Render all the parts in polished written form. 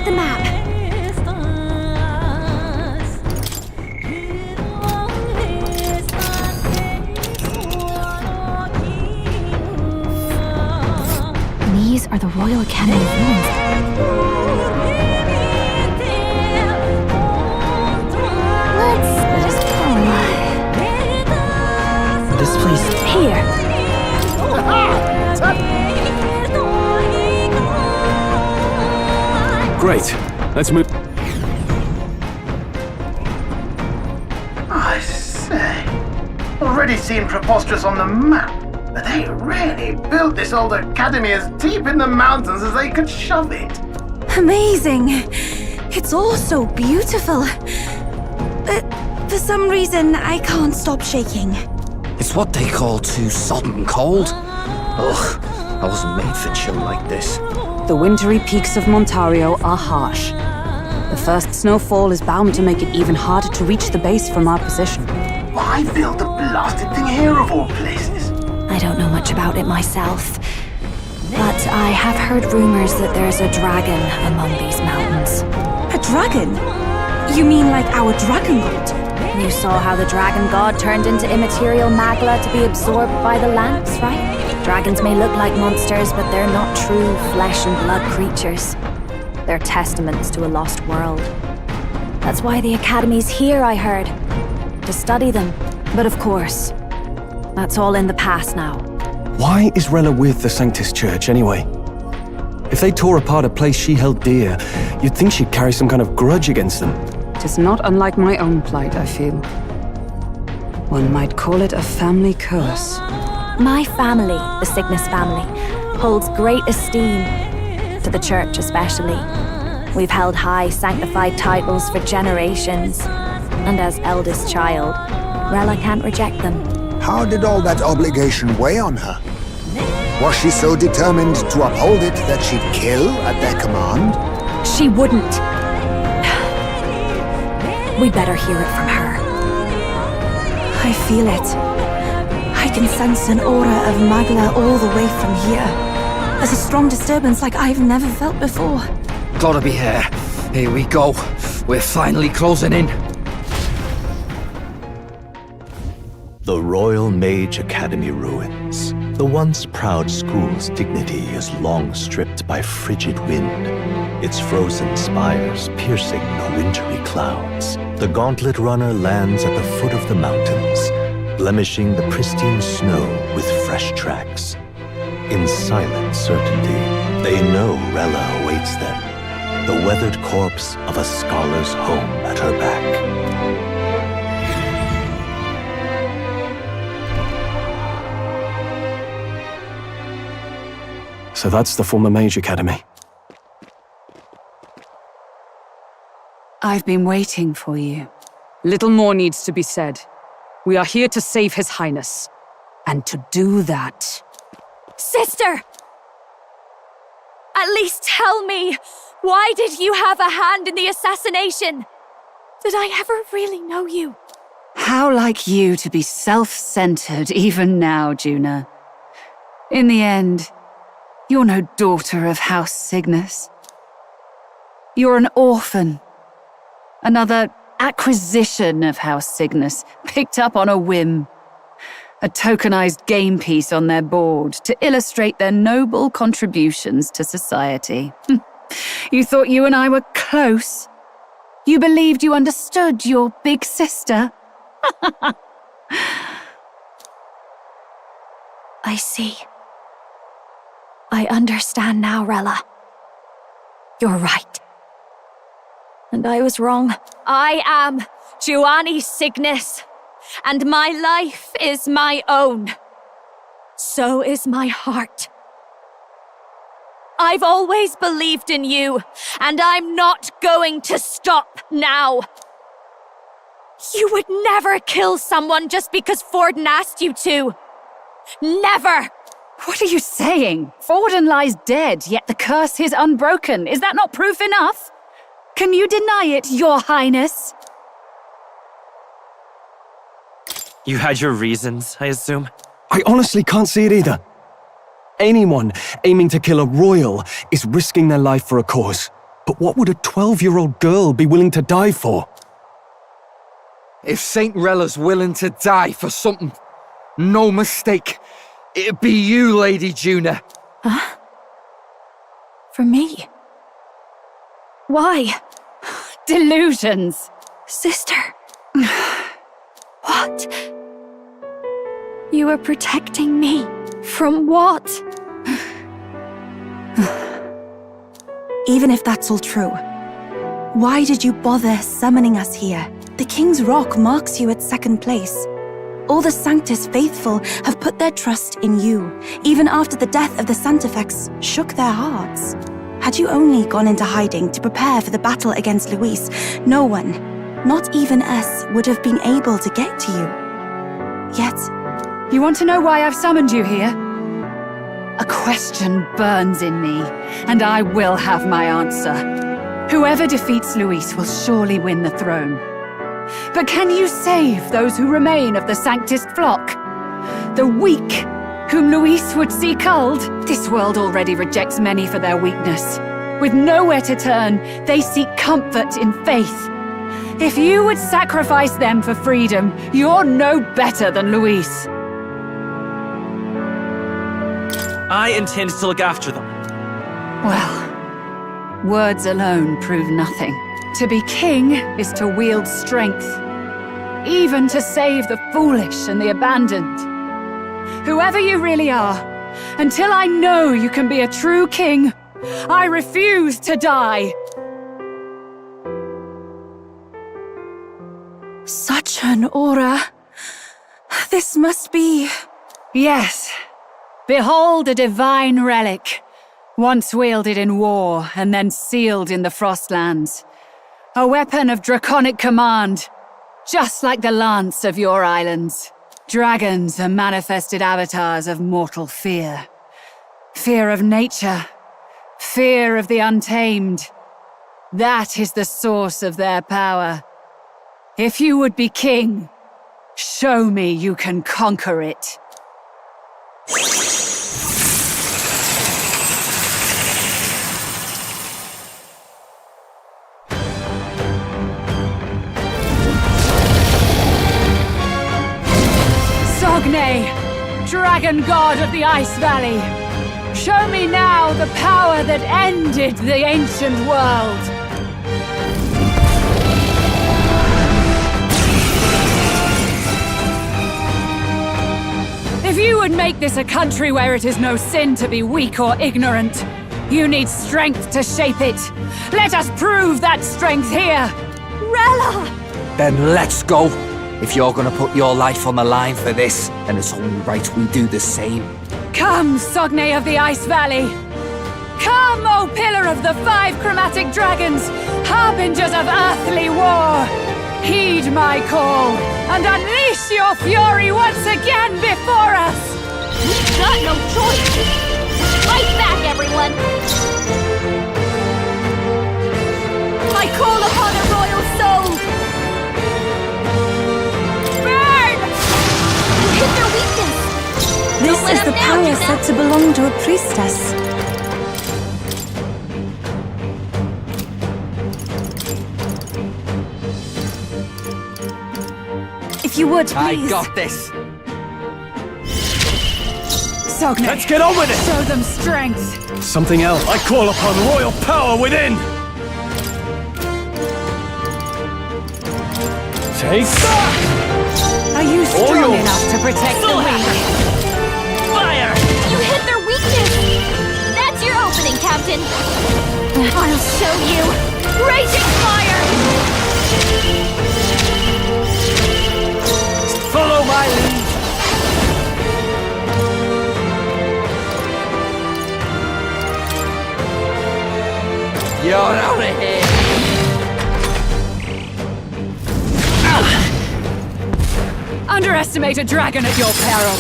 the map. These are the Royal Academy ruins. Let's go. This place... Here. Great. Let's move. I say, already seen preposterous on the map, but they really built this old academy as deep in the mountains as they could shove it. Amazing. It's all so beautiful. But for some reason, I can't stop shaking. It's what they call too sodden cold. Ugh, I wasn't made for chill like this. The wintry peaks of Montario are harsh. The first snowfall is bound to make it even harder to reach the base from our position. Why build the blasted thing here of all places? I don't know much about it myself, but I have heard rumors that there's a dragon among these mountains. A dragon? You mean like our dragon god? You saw how the dragon god turned into immaterial magla to be absorbed by the lamps, right? Dragons may look like monsters, but they're not true flesh and blood creatures. They're testaments to a lost world. That's why the Academy's here, I heard. To study them. But of course, that's all in the past now. Why is Rella with the Sanctus Church, anyway? If they tore apart a place she held dear, you'd think she'd carry some kind of grudge against them. It is not unlike my own plight, I feel. One might call it a family curse. My family, the Cygnus family, holds great esteem, to the Church especially. We've held high sanctified titles for generations, and as eldest child, Rella can't reject them. How did all that obligation weigh on her? Was she so determined to uphold it that she'd kill at their command? She wouldn't. We'd better hear it from her. I feel it. I can sense an aura of Magla all the way from here. There's a strong disturbance like I've never felt before. Gotta be here. Here we go. We're finally closing in. The Royal Mage Academy ruins. The once proud school's dignity is long stripped by frigid wind, its frozen spires piercing the wintry clouds. The gauntlet runner lands at the foot of the mountains, blemishing the pristine snow with fresh tracks. In silent certainty, they know Rella awaits them, the weathered corpse of a scholar's home at her back. So that's the former Mage Academy. I've been waiting for you. Little more needs to be said. We are here to save His Highness. And to do that... Sister! At least tell me, why did you have a hand in the assassination? Did I ever really know you? How like you to be self-centered even now, Juna. In the end, you're no daughter of House Cygnus. You're an orphan. Another acquisition of House Cygnus, picked up on a whim. A tokenized game piece on their board to illustrate their noble contributions to society. You thought you and I were close. You believed you understood your big sister. I see. I understand now, Rella. You're right. And I was wrong. I am Giovanni Cygnus, and my life is my own. So is my heart. I've always believed in you, and I'm not going to stop now. You would never kill someone just because Forden asked you to. Never! What are you saying? Forden lies dead, yet the curse is unbroken. Is that not proof enough? Can you deny it, Your Highness? You had your reasons, I assume? I honestly can't see it either. Anyone aiming to kill a royal is risking their life for a cause. But what would a 12-year-old girl be willing to die for? If Saint Rella's willing to die for something, no mistake, it'd be you, Lady Juna. Huh? For me? Why? Delusions! Sister. What? You are protecting me from what? Even if that's all true, why did you bother summoning us here? The King's Rock marks you at second place. All the Sanctus faithful have put their trust in you, even after the death of the Santifex shook their hearts. Had you only gone into hiding to prepare for the battle against Luis, no one, not even us, would have been able to get to you. Yet... You want to know why I've summoned you here? A question burns in me, and I will have my answer. Whoever defeats Luis will surely win the throne. But can you save those who remain of the Sanctist flock? The weak, whom Luis would see culled? This world already rejects many for their weakness. With nowhere to turn, they seek comfort in faith. If you would sacrifice them for freedom, you're no better than Luis. I intend to look after them. Well, words alone prove nothing. To be king is to wield strength, even to save the foolish and the abandoned. Whoever you really are, until I know you can be a true king, I refuse to die. Such an aura. This must be... Yes. Behold a divine relic, once wielded in war and then sealed in the Frostlands. A weapon of draconic command, just like the lance of your islands. Dragons are manifested avatars of mortal fear. Fear of nature, fear of the untamed. That is the source of their power. If you would be king, show me you can conquer it. Sogne, dragon god of the Ice Valley, show me now the power that ended the ancient world. If you would make this a country where it is no sin to be weak or ignorant, you need strength to shape it. Let us prove that strength here. Rella! Then let's go. If you're gonna put your life on the line for this, then it's only right we do the same. Come, Sogne of the Ice Valley. Come, O Pillar of the 5 Chromatic Dragons, harbingers of earthly war. Heed my call, and unleash your fury once again before us! We've got no choice! Fight back, everyone! I call upon a royal soul! Burn! You hit their weakness! This Don't let is up the now, power Juna. said to belong to a priestess. If you would, please. I got this. Sogne, Let's get on with it! show them strength. Something else. I call upon royal power within! Take that! Are you All strong yours. enough to protect the Full weak? Fire! You hit their weakness! That's your opening, Captain! I'll show you! Raging fire! Follow my lead! You're out of here. Underestimate a dragon at your peril.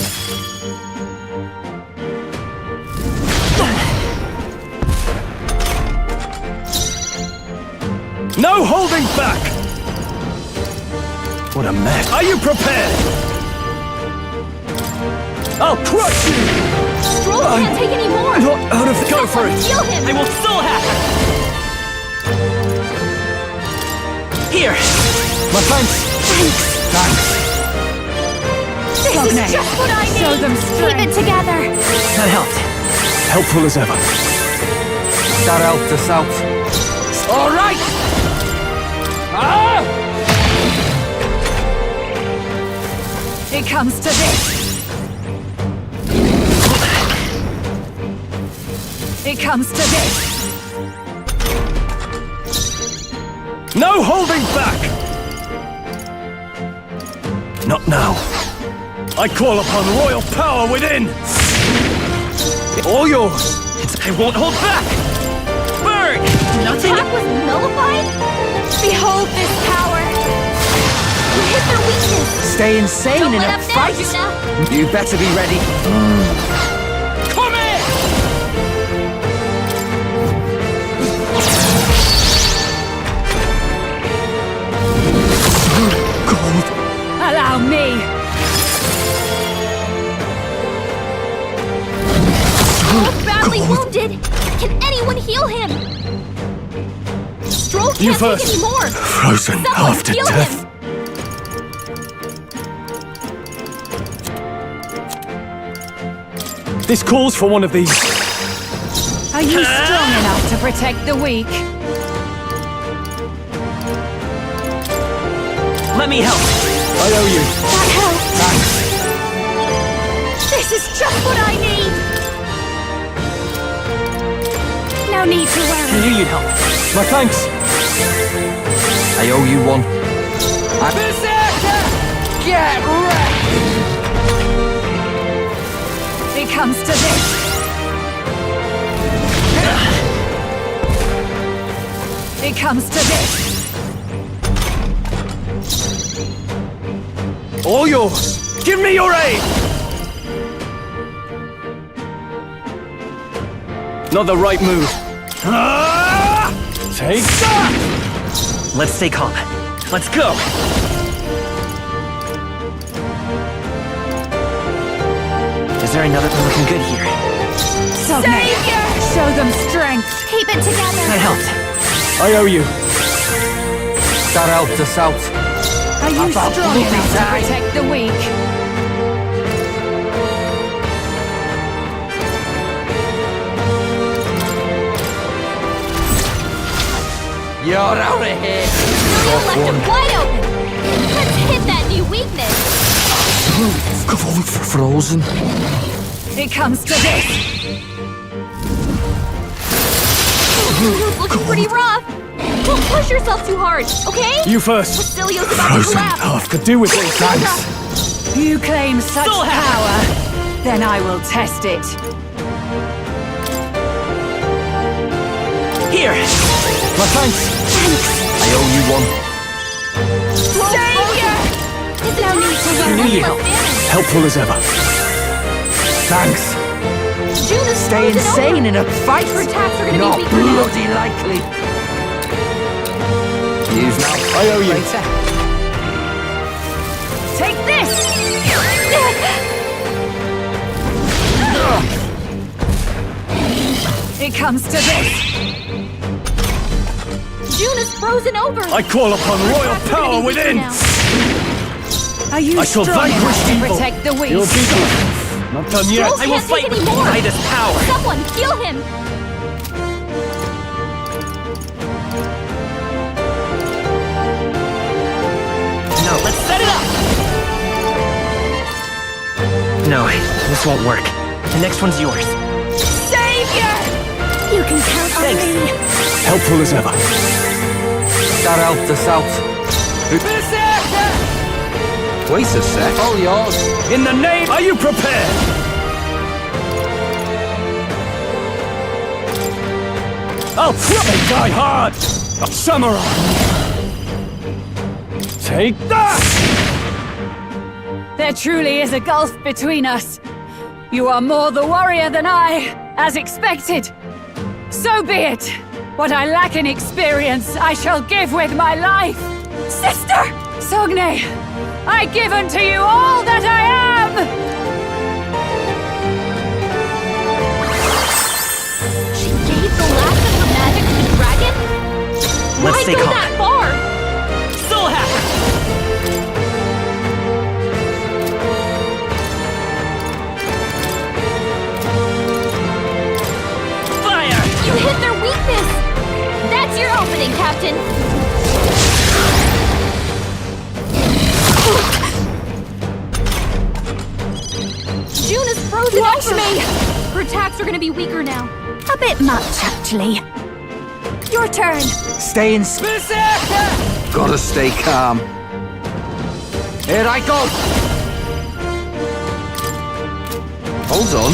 No holding back! What a mess. Are you prepared? I'll crush you! Stroll can't take any more! Not out of the... Go for it! Heal him! I will still have... Here! My thanks! Thanks! This is just what I need! Show them Keep strength. it together! That helped. Helpful as ever. That helped us out. All right! Ah! It comes to this. It comes to this. No holding back! Not now. I call upon royal power within! All yours! I won't hold back! Burn! The attack was nullified? Behold this power! You hit their weakness! Stay insane Don't in let a up now, fight. Juna! You better be ready. Come here! Allow me. Both badly wounded! Can anyone heal him? Stroll You can't first. take any more! Frozen Someone after heal death. him! This calls for one of these. Are you strong enough to protect the weak? Let me help. I owe you. That helped! Thanks. This is just what I need! No need to I worry. knew you'd help. My thanks. I owe you one. Berserker! Get wrecked! It comes to this. It comes to this. All yours! Give me your aid! Not the right move. Ah! Take Stop! Let's stay calm. Let's go! Is there another one looking good here? Savior! Show them strength. Keep it together! That helped. I owe you. That helped us out. Are you About strong bloody enough to time. protect the weak? You're out of here. You're left him wide open! Let's hit that new weakness! Frozen. It comes to this. You're looking pretty rough! Don't push yourself too hard, okay? You first. Basileo's about to Frozen collapse! after Could do with this. Thanks. You claim such Still have it. power. Then I will test it. Here! My thanks. I owe you one. Savior! It's no need to I knew you'd help. Helpful as ever. Thanks. Juna's Stay frozen insane over. in a fight. Her attacks are gonna Not be weaker now. bloody likely. Use now. I owe you. Later. Take this! It comes to this. Juna's frozen over! I call upon Her royal attacks are power gonna be weaker within! now. Are you I shall strong vanquish enough to evil. protect the weak? You'll be done. Not done yet. Stroll I will can't fight take with any more. this power. Someone heal him! No, let's set it up! No, this won't work. The next one's yours. Savior! You can count on Thanks. me! Helpful as ever. That helped us out. Berserker! Wait a sec. All yours. In the name, are you prepared? I'll probably die hard! A samurai! Take that! There truly is a gulf between us. You are more the warrior than I, as expected. So be it. What I lack in experience, I shall give with my life. Sister! Sogne, I give unto you all that I am! She gave the last of her magic to the dragon? Let's Why stay go calm. that far? opening, Captain! June is frozen Watch over! me! Her attacks are gonna be weaker now. A bit much, actually. Your turn. Stay in. Gotta stay calm. Here I go! Hold on.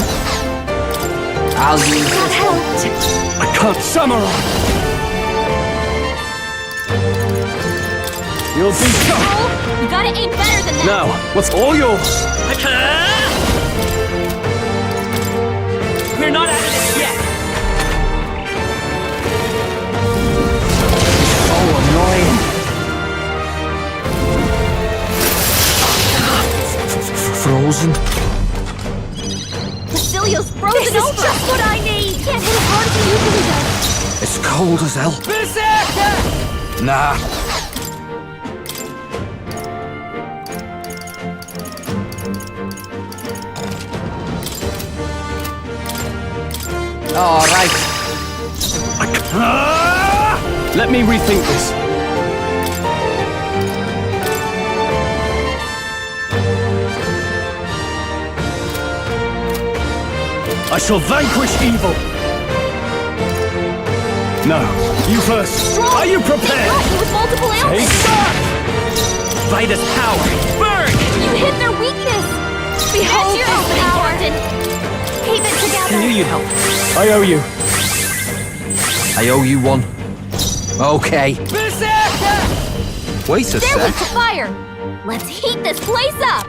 I'll use That this. helped. I can't summarize. You'll be Oh, you gotta aim better than that! now. What's all yours? We're not out of this yet! So annoying. Frozen. Basilio's frozen This is over! just what I need. He can't hit as hard as he usually does. It's cold as hell. Nah. All right. Let me rethink this. I shall vanquish evil. No, you first. Strong! Are you They got prepared? you with multiple Take ailments! that! Vitus power! Burn! You hit their weakness! Behold That's your this opening, power. Captain! Keep it I together! knew you'd help. I owe you. I owe you one. Okay. Wait a They're weak sec. to fire! Let's heat this place up!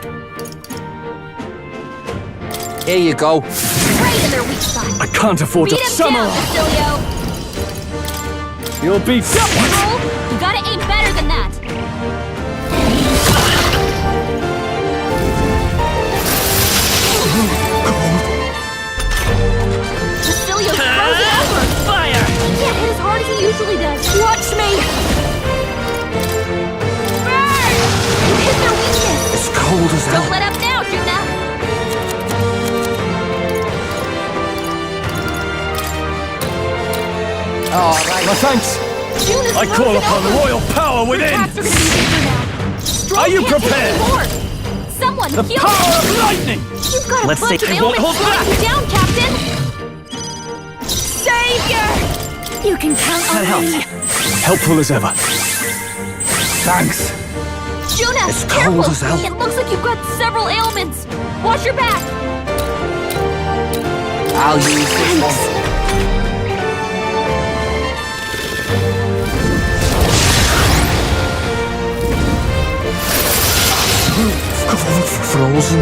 Here you go. Right in their weak side! I can't afford Beat to him down, summarize. Basilio! You'll be done. Roll! You gotta aim better than that! Basilio's frozen over! Fire! He can't hit as hard as he usually does! Watch me. Burn! You hit their weakness! It's cold as Don't hell. let up now, Juna! All right. My thanks. Juna's I call frozen upon over. royal power Your within. attacks are gonna be weaker now. Strong Are you can't take prepared? anymore. Someone The heal power him! of lightning. You've got a Let's bunch see, of I won't ailments hold slowing you down, Captain! Savior. You can count on That helped. me. Helpful as ever. Thanks. Juna, It's careful! cold as hell. It looks like you've got several ailments! Watch your back! I'll use this one. Frozen.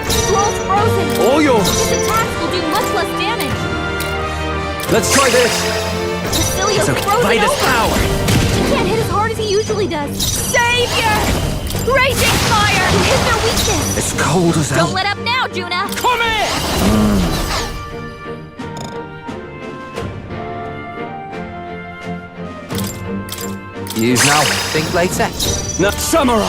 Stroll's frozen! All yours. His attacks will do much less damage! Let's try this. Basilio's So, frozen Vitus over! power! He can't hit as hard as he usually does! Savior. Raging fire. You hit their weakness! It's cold as hell. Don't let up now, Juna! Come here. Use now. Think later. Now summarize.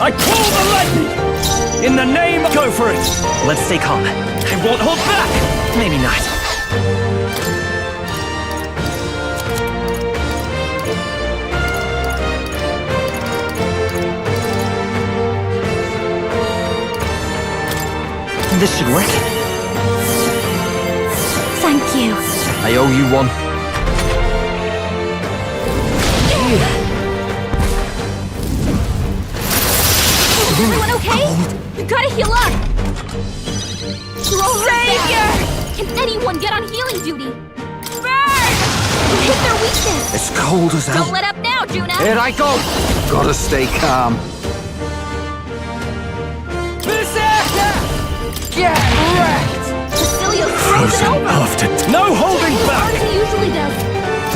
I call the lightning. In the name, go for it. Let's stay calm. I won't hold back! Maybe not. This should work. Thank you. I owe you one. Everyone okay? You gotta heal up! You're all Savior! Can anyone get on healing duty? Burn! You hit their weakness! It's cold as hell. Don't let up now, Juna! Here I go. Gotta stay calm. Get wrecked! Basilio's frozen over! after. No holding As back. hard as he usually does.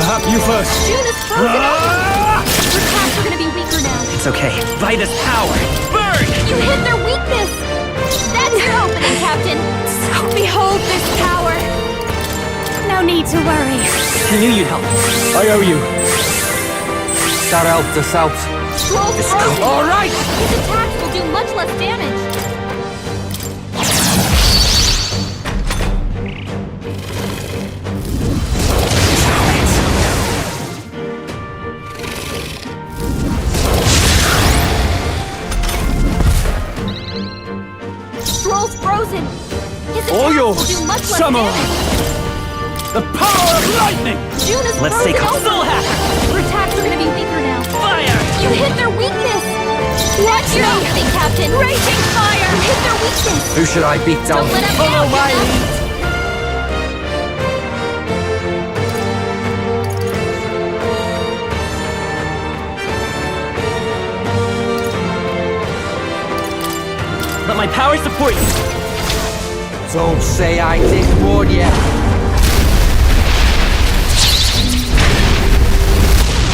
Perhaps you first. Juna's frozen over! Ah! Your attacks are gonna be weaker now. It's okay. Vitus power! Burn! You hit their weakness! That's your opening, Captain! So behold this power. No need to worry. I knew you'd help. I owe you. That helped us out. Stroll's frozen! All right. His attacks will do much less damage. frozen. His All attacks yours, will do much less Samurai. damage. The power of lightning! Juna's Let's frozen take a over. full hacker! Her attacks are gonna be weaker now. Fire! You hit their weakness. That's your opening, Captain. Raging fire. You hit their weakness. Who should I beat down? Don't let up Follow now, my Juna. lead. Let my power support you! Don't say I didn't warn you.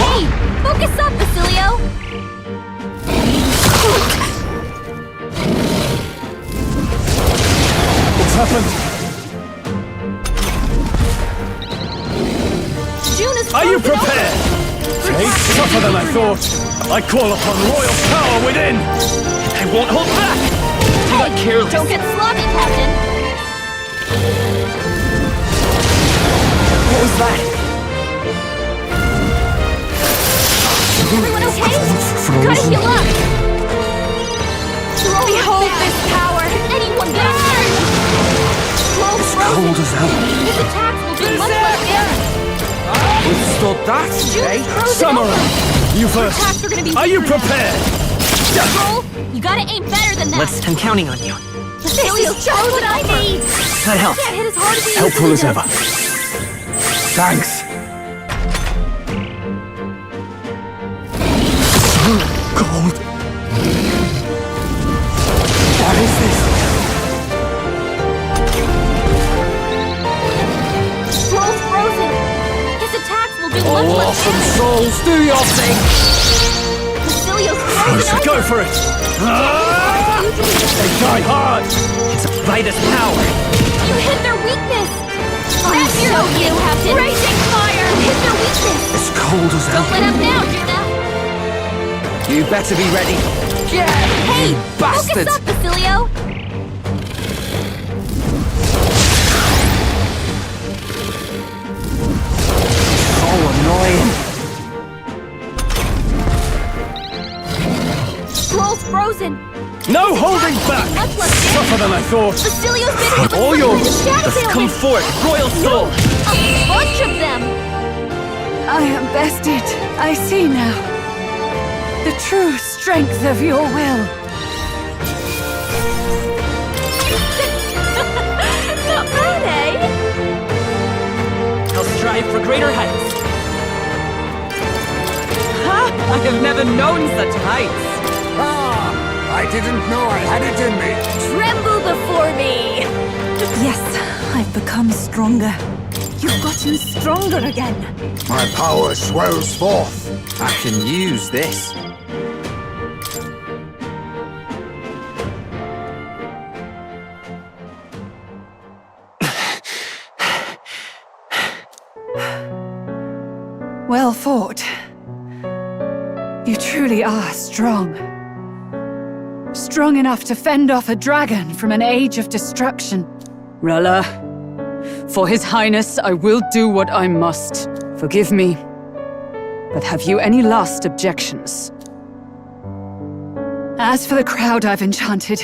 Hey, focus up, Basilio. What's happened? Juna's Are you frozen over. prepared? It's tougher than I thought. I call upon royal power within! I won't hold back! Do not careless! Don't get sloppy, Captain. What was that? Everyone okay? Gotta heal up. Behold this power. Can anyone get a surge? Slow frozen. Cold as hell. His attacks will do much less damage. Withstood that, eh? Juna's frozen Samurai, over. you Her first. attacks are gonna be Are you weaker now. prepared? Roll, you gotta aim better than that. I'm counting on you. Basilio's just what I need. That helps. Can't hit as hard as he Helpful usually as does. ever. Thanks. Cold. What is this? Scroll's frozen. His attacks will do much Oh, less awesome damage. souls, do your thing! Basilio's frozen over. Go for it! They die hard! It's Vitus power! You hit their weakness. That's your opening, Captain. Raging fire. You hit their weakness. It's cold as hell. Don't let up now, Juna. You better be ready. Yeah, Hey, you bastard! focus up, Basilio. So annoying. Scroll's frozen. No holding back! Much less damage. Tougher than I thought. Basilio's been hit with All some yours. kind of shadow Come ailment. forth, royal soul! A bunch of them. I am bested. I see now. The true strength of your will. Not bad, eh? I'll strive for greater heights! I have never known such heights. Ah, I didn't know I had it in me. Tremble before me. Yes, I've become stronger. You've gotten stronger again. My power swells forth. I can use this. Well fought. You truly are strong. Strong enough to fend off a dragon from an age of destruction. Rella, for His Highness, I will do what I must. Forgive me. But have you any last objections? As for the crowd I've enchanted,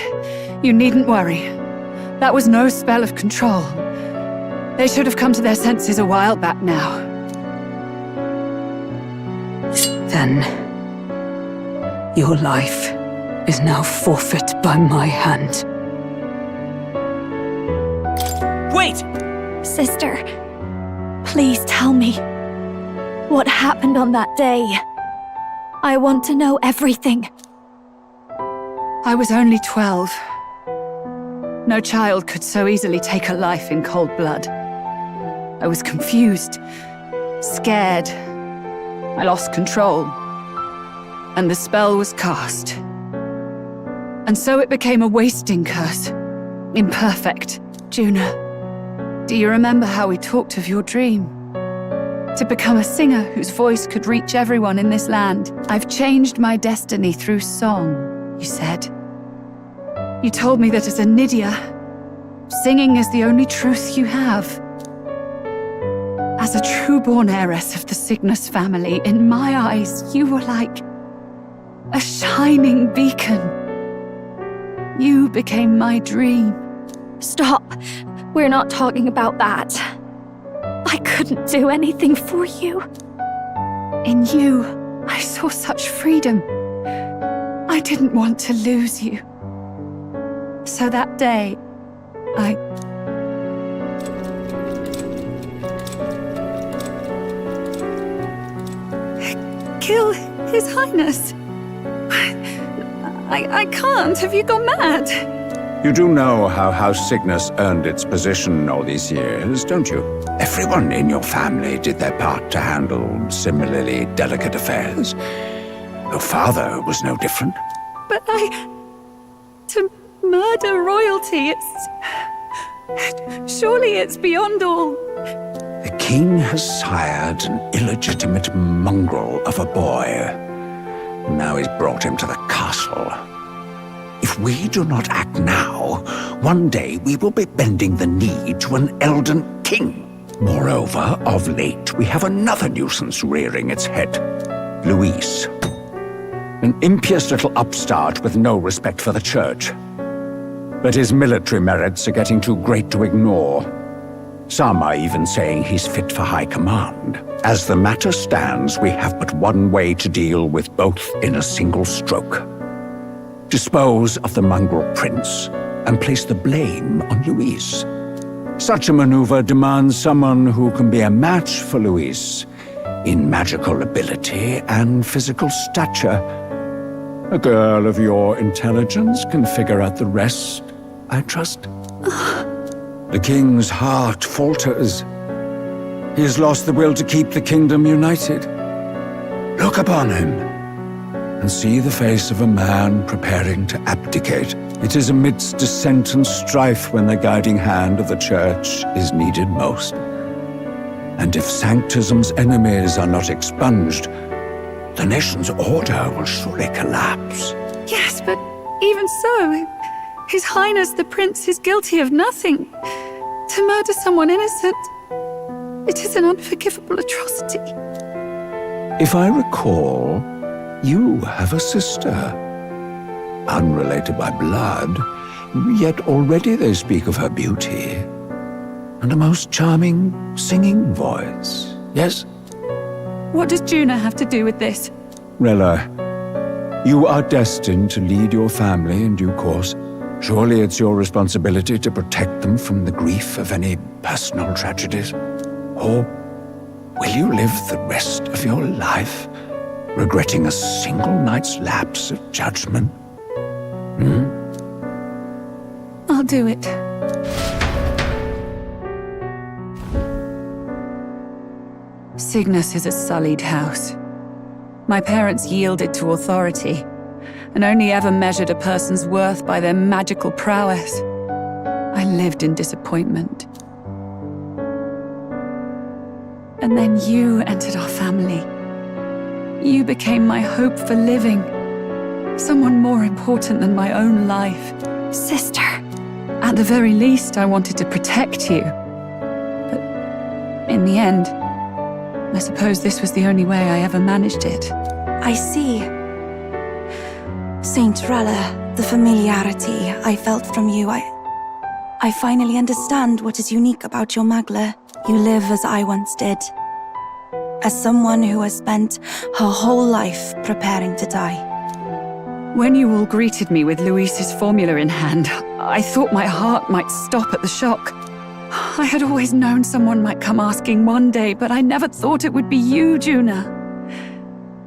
you needn't worry. That was no spell of control. They should have come to their senses a while back now. Then, your life is now forfeit by my hand. Wait! Sister, please tell me. What happened on that day? I want to know everything. I was only 12. No child could so easily take a life in cold blood. I was confused, scared. I lost control. And the spell was cast. And so it became a wasting curse. Imperfect. Juna, do you remember how we talked of your dream? To become a singer whose voice could reach everyone in this land. I've changed my destiny through song, you said. You told me that as a Nydia, singing is the only truth you have. As a true-born heiress of the Cygnus family, in my eyes, you were like a shining beacon. You became my dream. Stop. We're not talking about that. I couldn't do anything for you. In you, I saw such freedom. I didn't want to lose you. So that day, I... kill His Highness. I can't. Have you gone mad? You do know how House Cygnus earned its position all these years, don't you? Everyone in your family did their part to handle similarly delicate affairs. Your father was no different. But to murder royalty, surely it's beyond all. The king has sired an illegitimate mongrel of a boy. Now he's brought him to the castle. If we do not act now, one day we will be bending the knee to an elden king. Moreover, of late, we have another nuisance rearing its head. Luis. An impious little upstart with no respect for the church. But his military merits are getting too great to ignore. Some are even saying he's fit for high command. As the matter stands, we have but one way to deal with both in a single stroke. Dispose of the mongrel prince and place the blame on Luis. Such a maneuver demands someone who can be a match for Luis in magical ability and physical stature. A girl of your intelligence can figure out the rest, I trust. The king's heart falters. He has lost the will to keep the kingdom united. Look upon him and see the face of a man preparing to abdicate. It is amidst dissent and strife when the guiding hand of the church is needed most. And if Sanctism's enemies are not expunged, the nation's order will surely collapse. Yes, but even so, His Highness the Prince is guilty of nothing. To murder someone innocent, it is an unforgivable atrocity. If I recall, you have a sister. Unrelated by blood, yet already they speak of her beauty. And a most charming singing voice, yes? What does Juna have to do with this? Rella, you are destined to lead your family in due course. Surely it's your responsibility to protect them from the grief of any personal tragedies. Or will you live the rest of your life regretting a single night's lapse of judgment? I'll do it. Cygnus is a sullied house. My parents yielded to authority, and only ever measured a person's worth by their magical prowess. I lived in disappointment. And then you entered our family. You became my hope for living. Someone more important than my own life. Sister. At the very least, I wanted to protect you. But in the end, I suppose this was the only way I ever managed it. I see. Saint Rella, the familiarity I felt from you, I finally understand what is unique about your Magla. You live as I once did. As someone who has spent her whole life preparing to die. When you all greeted me with Luis's formula in hand, I thought my heart might stop at the shock. I had always known someone might come asking one day, but I never thought it would be you, Juna.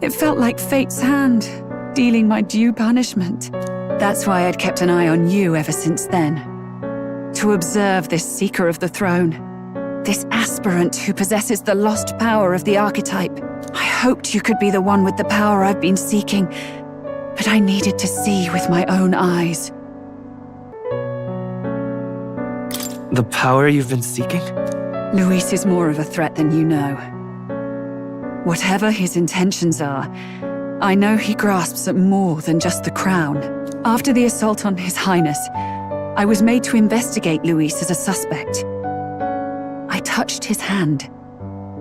It felt like fate's hand, dealing my due punishment. That's why I'd kept an eye on you ever since then. To observe this seeker of the throne. This aspirant who possesses the lost power of the archetype. I hoped you could be the one with the power I've been seeking, but I needed to see with my own eyes. The power you've been seeking? Luis is more of a threat than you know. Whatever his intentions are, I know he grasps at more than just the crown. After the assault on His Highness, I was made to investigate Luis as a suspect. I touched his hand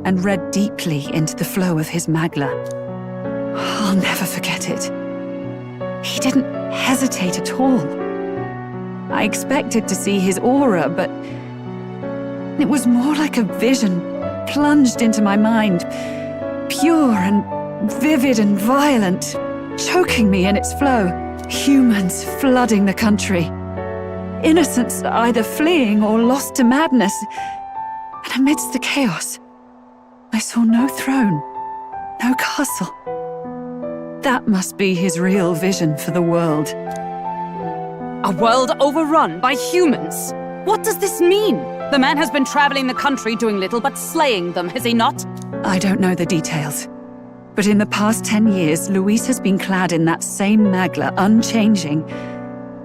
and read deeply into the flow of his Magla. I'll never forget it. He didn't hesitate at all. I expected to see his aura, but it was more like a vision plunged into my mind, pure and vivid and violent, choking me in its flow. Humans flooding the country. Innocents either fleeing or lost to madness. And amidst the chaos, I saw no throne, no castle. That must be his real vision for the world. A world overrun by humans? What does this mean? The man has been traveling the country doing little but slaying them, has he not? I don't know the details. But in the past 10 years, Luis has been clad in that same magla, unchanging.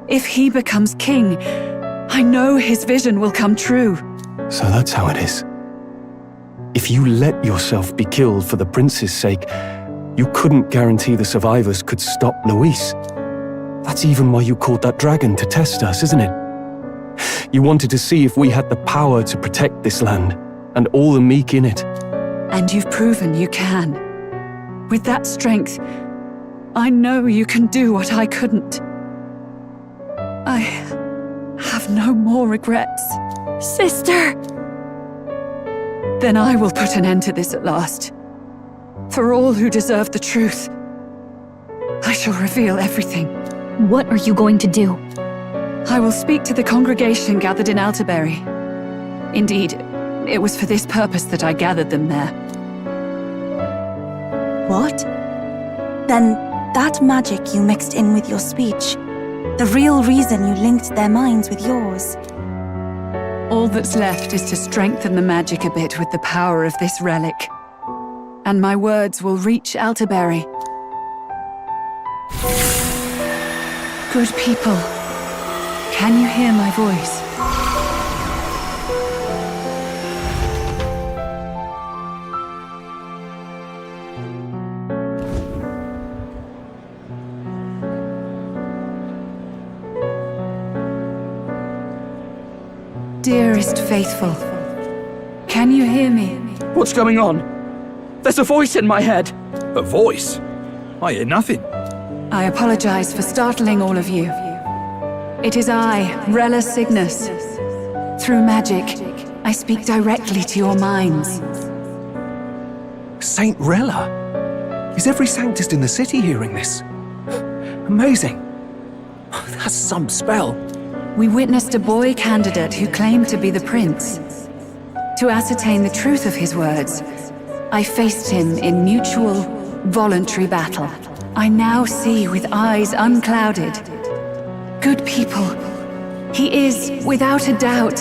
If he becomes king, I know his vision will come true. So that's how it is. If you let yourself be killed for the prince's sake, you couldn't guarantee the survivors could stop Luis. That's even why you called that dragon to test us, isn't it? You wanted to see if we had the power to protect this land, and all the meek in it. And you've proven you can. With that strength, I know you can do what I couldn't. I have no more regrets. Sister! Then I will put an end to this at last. For all who deserve the truth, I shall reveal everything. What are you going to do? I will speak to the congregation gathered in Alterbury. Indeed, it was for this purpose that I gathered them there. What? Then that magic you mixed in with your speech, the real reason you linked their minds with yours. All that's left is to strengthen the magic a bit with the power of this relic. And my words will reach Alterbury. Good people, can you hear my voice? Dearest faithful, can you hear me? What's going on? There's a voice in my head. A voice? I hear nothing. I apologize for startling all of you. It is I, Rella Cygnus. Through magic, I speak directly to your minds. Saint Rella? Is every Sanctist in the city hearing this? Amazing. That's some spell. We witnessed a boy candidate who claimed to be the prince. To ascertain the truth of his words, I faced him in mutual, voluntary battle. I now see with eyes unclouded. Good people, he is, without a doubt,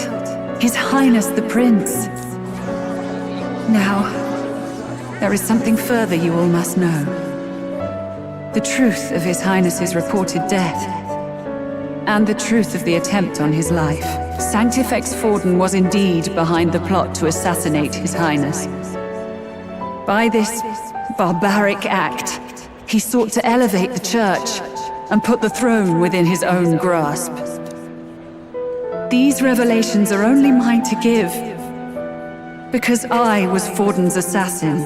His Highness the Prince. Now, there is something further you all must know. The truth of His Highness's reported death, and the truth of the attempt on his life. Sanctifex Forden was indeed behind the plot to assassinate His Highness. By this barbaric act, he sought to elevate the church and put the throne within his own grasp. These revelations are only mine to give, because I was Forden's assassin.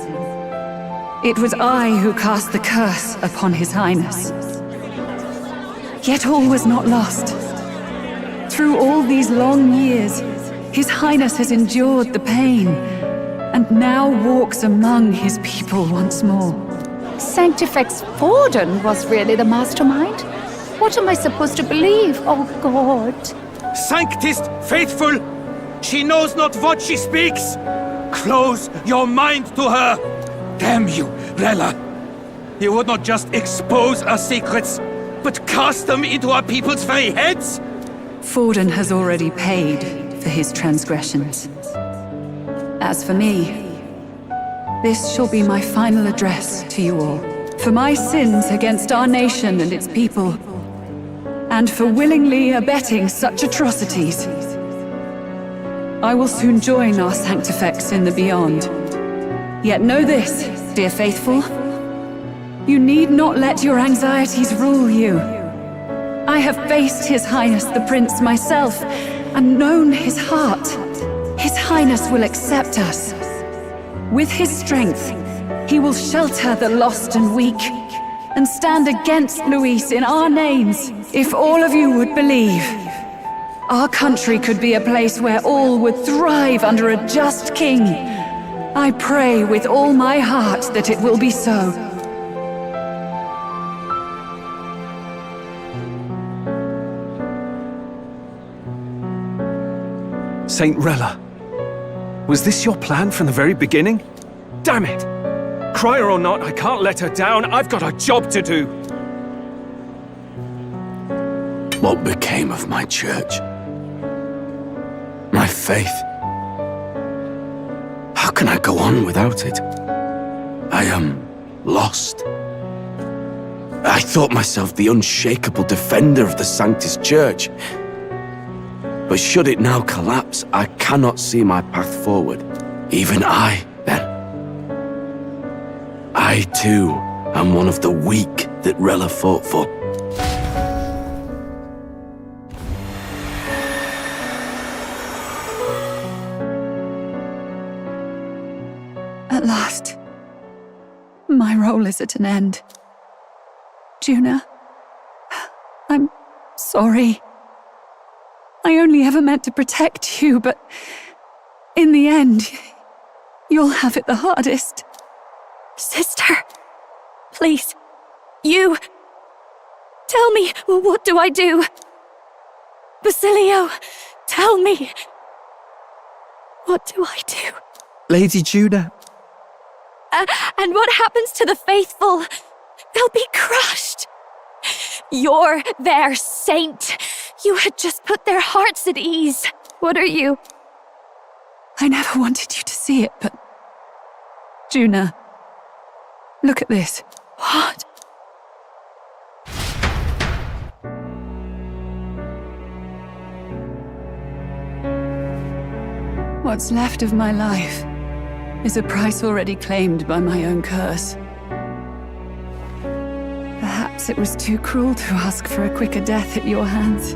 It was I who cast the curse upon His Highness. Yet all was not lost. Through all these long years, His Highness has endured the pain, and now walks among his people once more. Sanctifex Forden was really the mastermind? What am I supposed to believe? Oh, God. Sanctist faithful! She knows not what she speaks! Close your mind to her! Damn you, Rella! You would not just expose our secrets, but cast them into our people's very heads? Forden has already paid for his transgressions. As for me, this shall be my final address to you all. For my sins against our nation and its people, and for willingly abetting such atrocities, I will soon join our Sanctifex in the beyond. Yet know this, dear faithful, you need not let your anxieties rule you. I have faced His Highness the Prince myself, and known his heart. His Highness will accept us. With his strength, he will shelter the lost and weak, and stand against Luis in our names. If all of you would believe, our country could be a place where all would thrive under a just king. I pray with all my heart that it will be so. Saint Rella, was this your plan from the very beginning? Damn it! Crier or not, I can't let her down. I've got a job to do. What became of my church? My faith? How can I go on without it? I am lost. I thought myself the unshakable defender of the Sanctus Church. But should it now collapse, I cannot see my path forward. Even I, then. I, too, am one of the weak that Rella fought for. At last, my role is at an end. Juna, I'm sorry. I only ever meant to protect you, but in the end, you'll have it the hardest. Sister, please, you... Tell me, what do I do? Basilio, tell me. What do I do? Lady Juna. And what happens to the faithful? They'll be crushed. You're their saint. You had just put their hearts at ease. What are you? I never wanted you to see it, but... Juna, look at this. What? What's left of my life is a price already claimed by my own curse. Perhaps it was too cruel to ask for a quicker death at your hands.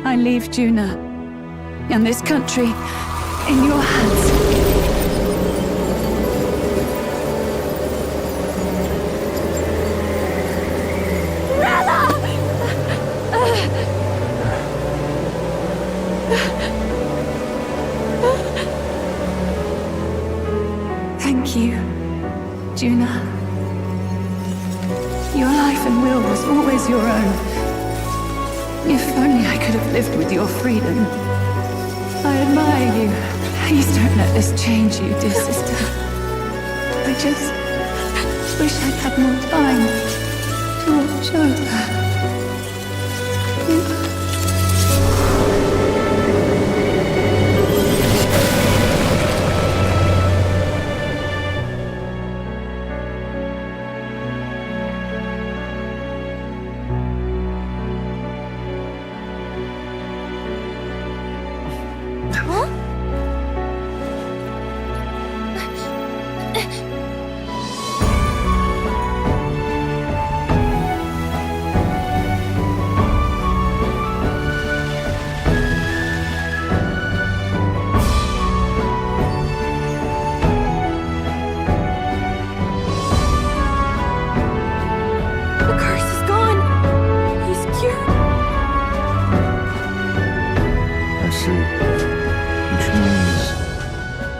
I leave Juna and this country in your hands. Thank you, Juna. Your life and will was always your own. If only I could have lived with your freedom. I admire you. Please don't let this change you, dear sister. I just wish I'd had more time to watch over.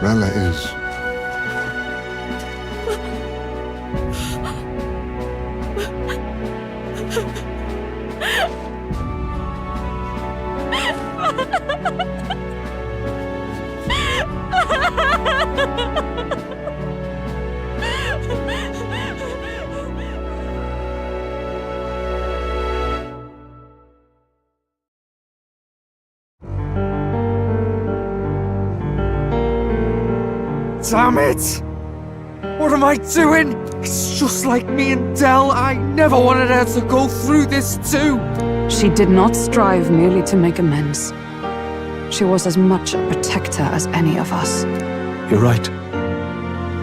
Rella is... Damn it! What am I doing? It's just like me and Dell. I never wanted her to go through this too. She did not strive merely to make amends. She was as much a protector as any of us. You're right.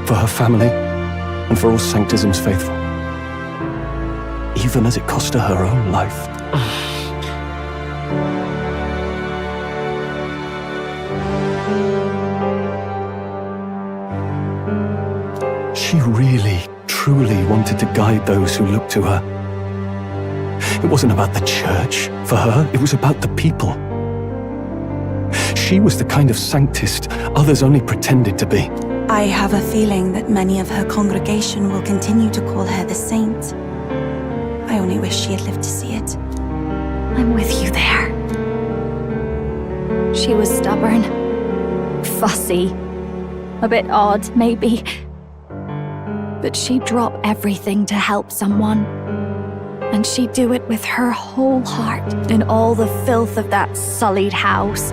For her family, and for all Sanctism's faithful. Even as it cost her her own life. She really, truly wanted to guide those who looked to her. It wasn't about the church for her, it was about the people. She was the kind of sanctist others only pretended to be. I have a feeling that many of her congregation will continue to call her the saint. I only wish she had lived to see it. I'm with you there. She was stubborn, fussy, a bit odd, maybe. But she'd drop everything to help someone. And she'd do it with her whole heart in all the filth of that sullied house.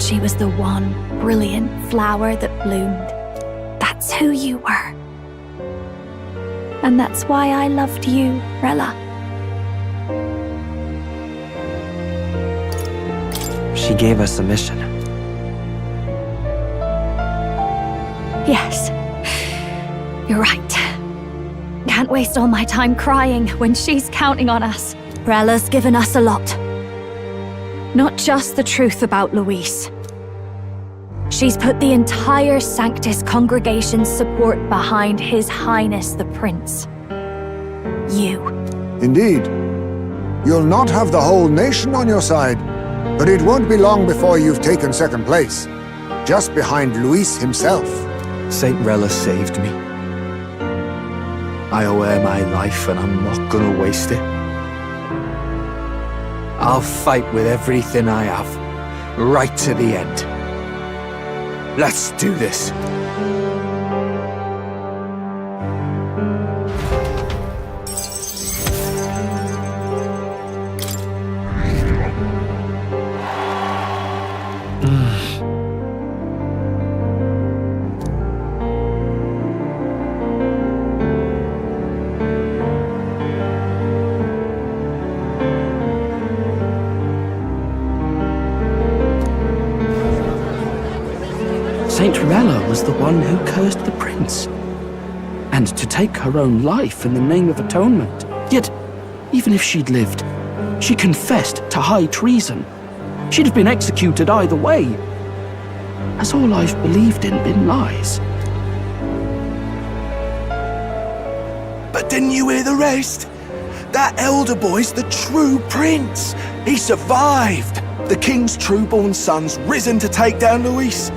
She was the one brilliant flower that bloomed. That's who you were. And that's why I loved you, Rella. She gave us a mission. Yes, you're right. Can't waste all my time crying when she's counting on us. Rella's given us a lot. Not just the truth about Luis. She's put the entire Sanctus congregation's support behind His Highness the Prince. You. Indeed. You'll not have the whole nation on your side, but it won't be long before you've taken second place, just behind Luis himself. Saint Rella saved me. I owe her my life and I'm not gonna waste it. I'll fight with everything I have, right to the end. Let's do this. Saint Rella was the one who cursed the prince. And to take her own life in the name of atonement. Yet, even if she'd lived, she confessed to high treason. She'd have been executed either way. Has all I've believed in been lies? But didn't you hear the rest? That elder boy's the true prince. He survived. The king's true-born son's risen to take down Luis.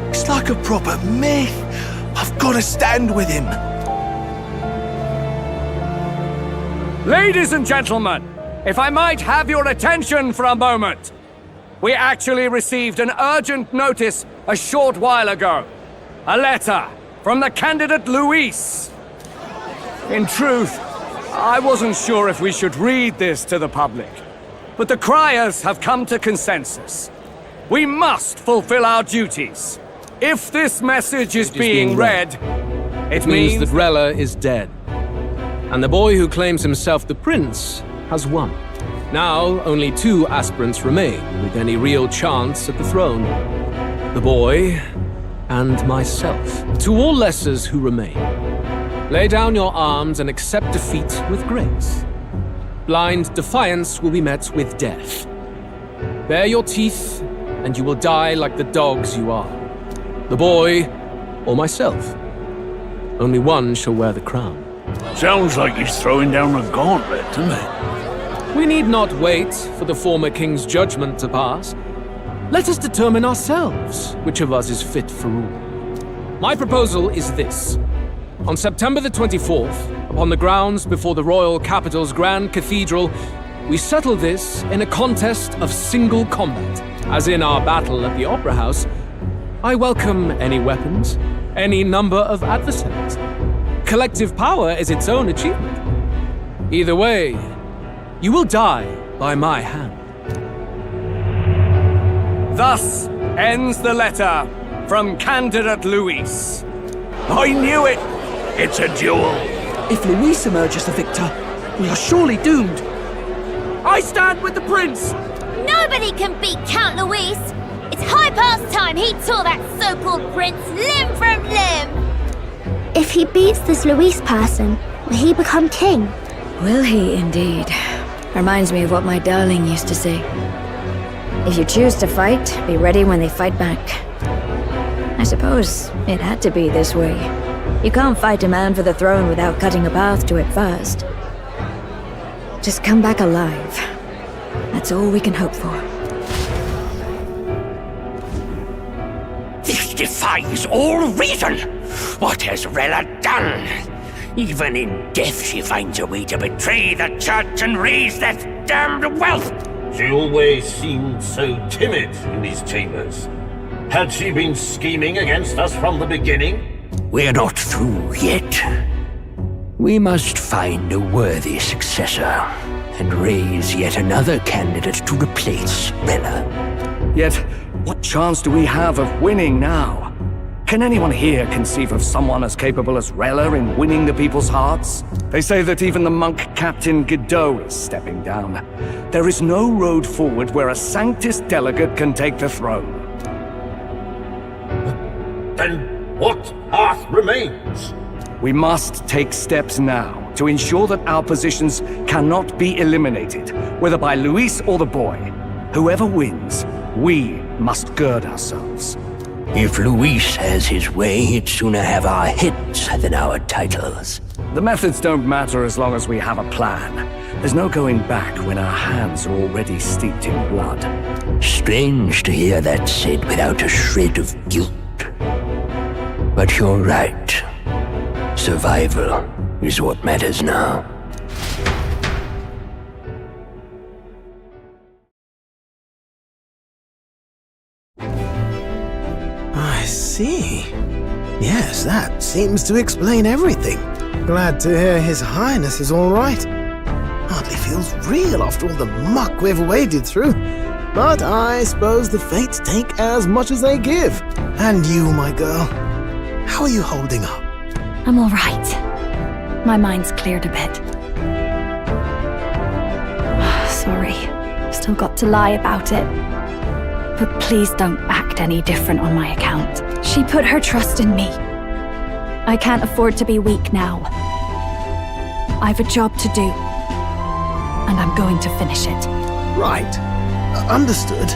It's like a proper myth. I've got to stand with him. Ladies and gentlemen, if I might have your attention for a moment. We actually received an urgent notice a short while ago. A letter from the candidate Luis. In truth, I wasn't sure if we should read this to the public, but the criers have come to consensus. We must fulfill our duties. If this message is being read, it means that Rella is dead. And the boy who claims himself the prince has won. Now, only 2 aspirants remain with any real chance at the throne. The boy and myself. To all lessers who remain, lay down your arms and accept defeat with grace. Blind defiance will be met with death. Bare your teeth, and you will die like the dogs you are. The boy, or myself. Only one shall wear the crown. Sounds like he's throwing down a gauntlet, doesn't it? We need not wait for the former king's judgment to pass. Let us determine ourselves which of us is fit for rule. My proposal is this. On September the 24th, upon the grounds before the royal capital's grand cathedral, we settle this in a contest of single combat. As in our battle at the Opera House, I welcome any weapons, any number of adversaries. Collective power is its own achievement. Either way, you will die by my hand. Thus ends the letter from candidate Luis. I knew it! It's a duel. If Luis emerges the victor, we are surely doomed. I stand with the prince! Nobody can beat Count Luis! It's high past time he tore that so-called prince limb from limb! If he beats this Luis person, will he become king? Will he indeed? Reminds me of what my darling used to say. If you choose to fight, be ready when they fight back. I suppose it had to be this way. You can't fight a man for the throne without cutting a path to it first. Just come back alive. That's all we can hope for. This defies all reason! What has Rella done? Even in death she finds a way to betray the church and raise that damned wealth! She always seemed so timid in these chambers. Had she been scheming against us from the beginning? We're not through yet. We must find a worthy successor and raise yet another candidate to replace Rella. Yet, what chance do we have of winning now? Can anyone here conceive of someone as capable as Rella in winning the people's hearts? They say that even the monk Captain Godot is stepping down. There is no road forward where a Sanctus delegate can take the throne. Then what path remains? We must take steps now to ensure that our positions cannot be eliminated, whether by Luis or the boy. Whoever wins, we must gird ourselves. If Luis has his way, he'd sooner have our heads than our titles. The methods don't matter as long as we have a plan. There's no going back when our hands are already steeped in blood. Strange to hear that said without a shred of guilt. But you're right. Survival is what matters now. I see. Yes, that seems to explain everything. Glad to hear His Highness is all right. Hardly feels real after all the muck we've waded through. But I suppose the fates take as much as they give. And you, my girl, how are you holding up? I'm all right. My mind's cleared a bit. Sorry. Still got to lie about it. But please don't act any different on my account. She put her trust in me. I can't afford to be weak now. I've a job to do. And I'm going to finish it. Right. Understood.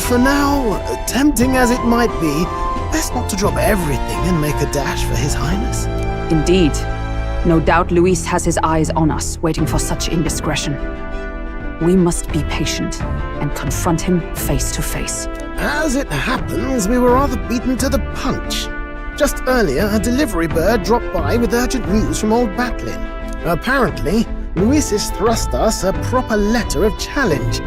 For now, tempting as it might be, best not to drop everything and make a dash for His Highness. Indeed. No doubt Luis has his eyes on us, waiting for such indiscretion. We must be patient and confront him face to face. As it happens, we were rather beaten to the punch. Just earlier, a delivery bird dropped by with urgent news from old Batlin. Apparently, Luis has thrust us a proper letter of challenge.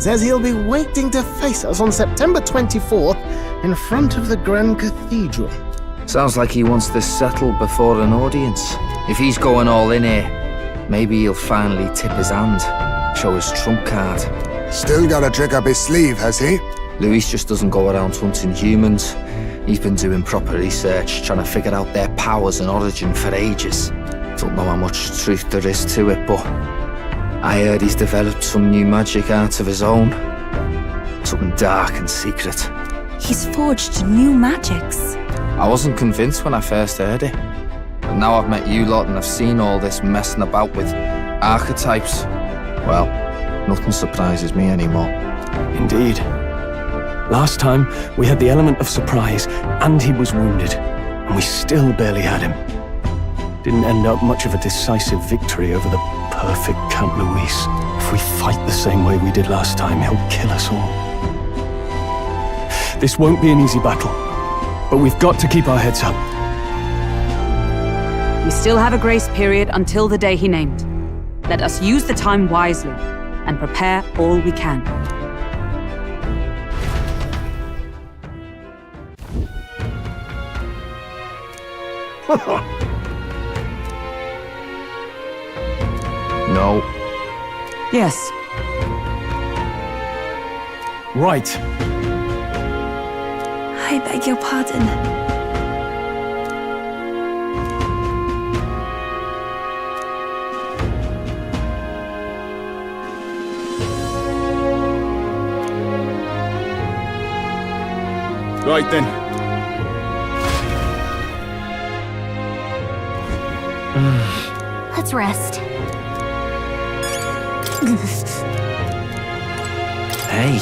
Says he'll be waiting to face us on September 24th in front of the Grand Cathedral. Sounds like he wants this settled before an audience. If he's going all in here, maybe he'll finally tip his hand, show his trump card. Still got a trick up his sleeve, has he? Luis just doesn't go around hunting humans. He's been doing proper research, trying to figure out their powers and origin for ages. Don't know how much truth there is to it, but I heard he's developed some new magic art of his own. Something dark and secret. He's forged new magics. I wasn't convinced when I first heard it. But now I've met you lot and I've seen all this messing about with archetypes. Well, nothing surprises me anymore. Indeed. Last time, we had the element of surprise, and he was wounded, and we still barely had him. Didn't end up much of a decisive victory over the perfect Count Luis. If we fight the same way we did last time, he'll kill us all. This won't be an easy battle, but we've got to keep our heads up. We still have a grace period until the day he named. Let us use the time wisely and prepare all we can. No. Yes. Right. I beg your pardon. Right then. Let's rest. Hey.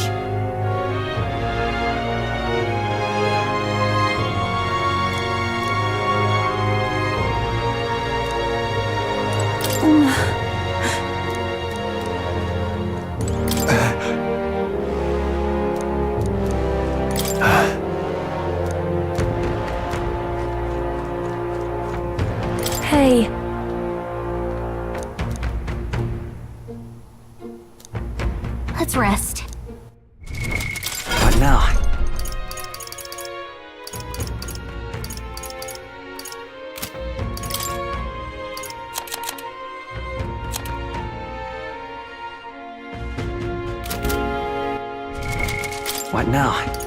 Let's rest. What now? What now?